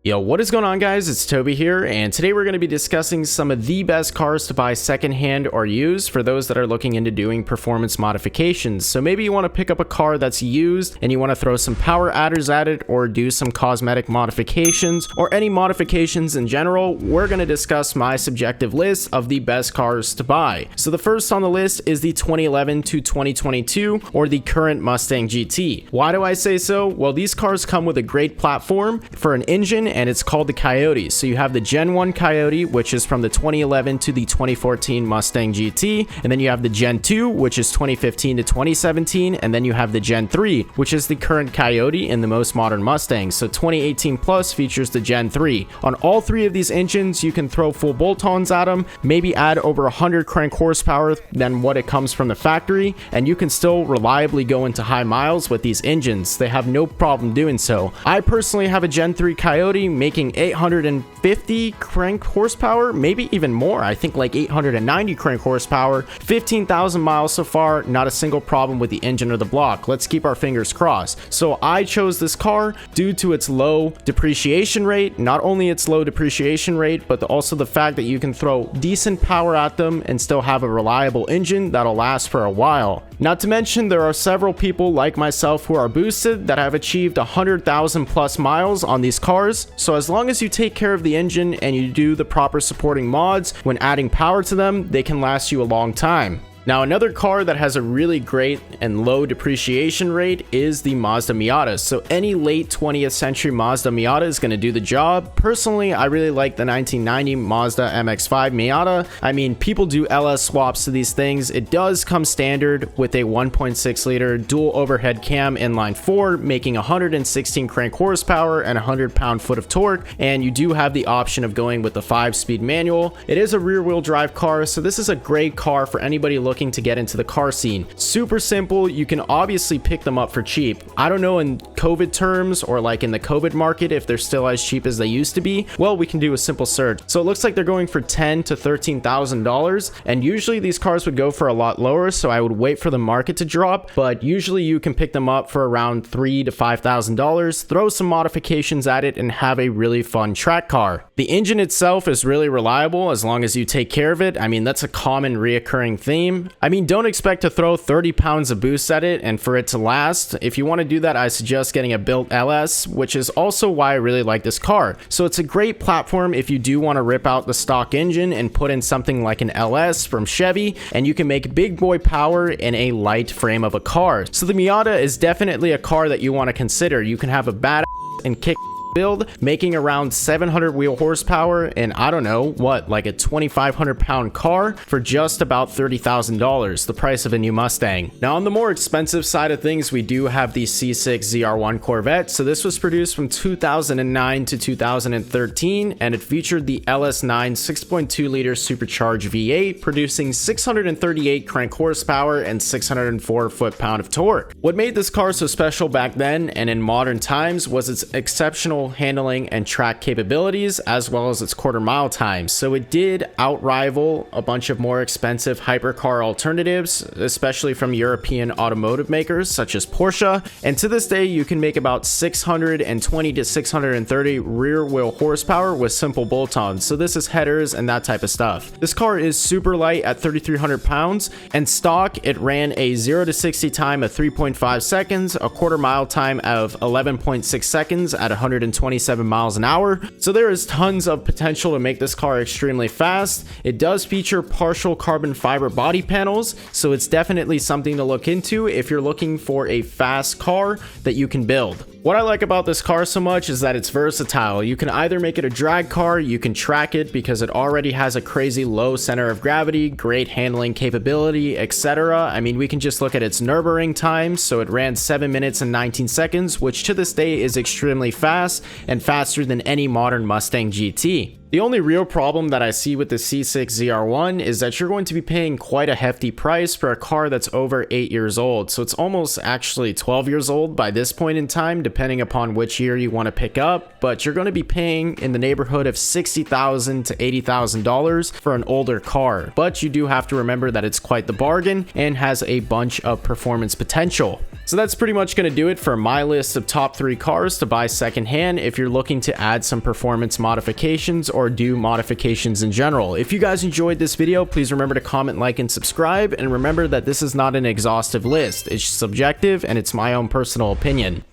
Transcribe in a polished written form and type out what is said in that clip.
Yo, what is going on, guys? It's Toby here, and today we're going to be discussing some of the best cars to buy secondhand or used for those that are looking into doing performance modifications. So maybe you want to pick up a car that's used and you want to throw some power adders at it or do some cosmetic modifications or any modifications in general. We're going to discuss my subjective list of the best cars to buy. So the first on the list is the 2011 to 2022 or the current Mustang GT. Why do I say so? Well, these cars come with a great platform for an engine, and it's called the Coyote. So you have the Gen 1 Coyote, which is from the 2011 to the 2014 Mustang GT, and then you have the Gen 2, which is 2015 to 2017, and then you have the Gen 3, which is the current Coyote in the most modern Mustangs. So 2018 Plus features the Gen 3. On all three of these engines, you can throw full bolt-ons at them, maybe add over 100 crank horsepower than what it comes from the factory, and you can still reliably go into high miles with these engines. They have no problem doing so. I personally have a Gen 3 Coyote making 850 crank horsepower, maybe even more. I think like 890 crank horsepower, 15,000 miles so far, not a single problem with the engine or the block. Let's keep our fingers crossed. So I chose this car due to its low depreciation rate, not only its low depreciation rate, but also the fact that you can throw decent power at them and still have a reliable engine that'll last for a while. Not to mention, there are several people like myself who are boosted that have achieved 100,000 plus miles on these cars. So as long as you take care of the engine and you do the proper supporting mods when adding power to them, they can last you a long time. Now, another car that has a really great and low depreciation rate is the Mazda Miata. So any late 20th century Mazda Miata is going to do the job. Personally, I really like the 1990 Mazda MX-5 Miata. I mean, people do LS swaps to these things. It does come standard with a 1.6 liter dual overhead cam inline 4, making 116 crank horsepower and 100 pound-foot of torque. And you do have the option of going with the 5-speed manual. It is a rear-wheel drive car, so this is a great car for anybody looking to get into the car scene. Super simple. You can obviously pick them up for cheap. I don't know in COVID terms or like in the COVID market if they're still as cheap as they used to be. Well, we can do a simple search. So it looks like they're going for $10,000 to $13,000, and usually these cars would go for a lot lower, so I would wait for the market to drop, but usually you can pick them up for around $3,000 to $5,000, throw some modifications at it, and have a really fun track car. The engine itself is really reliable as long as you take care of it. I mean, that's a common reoccurring theme. I mean, don't expect to throw 30 pounds of boost at it and for it to last. If you want to do that, I suggest getting a built LS, which is also why I really like this car. So it's a great platform if you do want to rip out the stock engine and put in something like an LS from Chevy, and you can make big boy power in a light frame of a car. So the Miata is definitely a car that you want to consider. You can have a badass and kick build, making around 700 wheel horsepower and I don't know what, like a 2,500 pound car for just about $30,000, the price of a new Mustang. Now, on the more expensive side of things, we do have the C6 ZR1 Corvette. So this was produced from 2009 to 2013, and it featured the LS9 6.2 liter supercharged V8, producing 638 crank horsepower and 604 foot-pound of torque. What made this car so special back then and in modern times was its exceptional handling and track capabilities, as well as its quarter mile time. So it did outrival a bunch of more expensive hypercar alternatives, especially from European automotive makers such as Porsche. And to this day, you can make about 620 to 630 rear wheel horsepower with simple bolt-ons. So this is headers and that type of stuff. This car is super light at 3,300 pounds, and stock it ran a 0 to 60 time of 3.5 seconds, a quarter mile time of 11.6 seconds at 127 miles an hour. So there is tons of potential to make this car extremely fast. It does feature partial carbon fiber body panels, so it's definitely something to look into if you're looking for a fast car that you can build. What I like about this car so much is that it's versatile. You can either make it a drag car, you can track it because it already has a crazy low center of gravity, great handling capability, etc. I mean, we can just look at its Nürburgring time. So it ran 7 minutes and 19 seconds, which to this day is extremely fast and faster than any modern Mustang GT. The only real problem that I see with the C6 ZR1 is that you're going to be paying quite a hefty price for a car that's over 8 years old. So it's almost actually 12 years old by this point in time, depending upon which year you want to pick up. But you're going to be paying in the neighborhood of $60,000 to $80,000 for an older car. But you do have to remember that it's quite the bargain and has a bunch of performance potential. So that's pretty much going to do it for my list of top 3 cars to buy secondhand if you're looking to add some performance modifications or do modifications in general. If you guys enjoyed this video, please remember to comment, like, and subscribe, and remember that this is not an exhaustive list. It's subjective and it's my own personal opinion.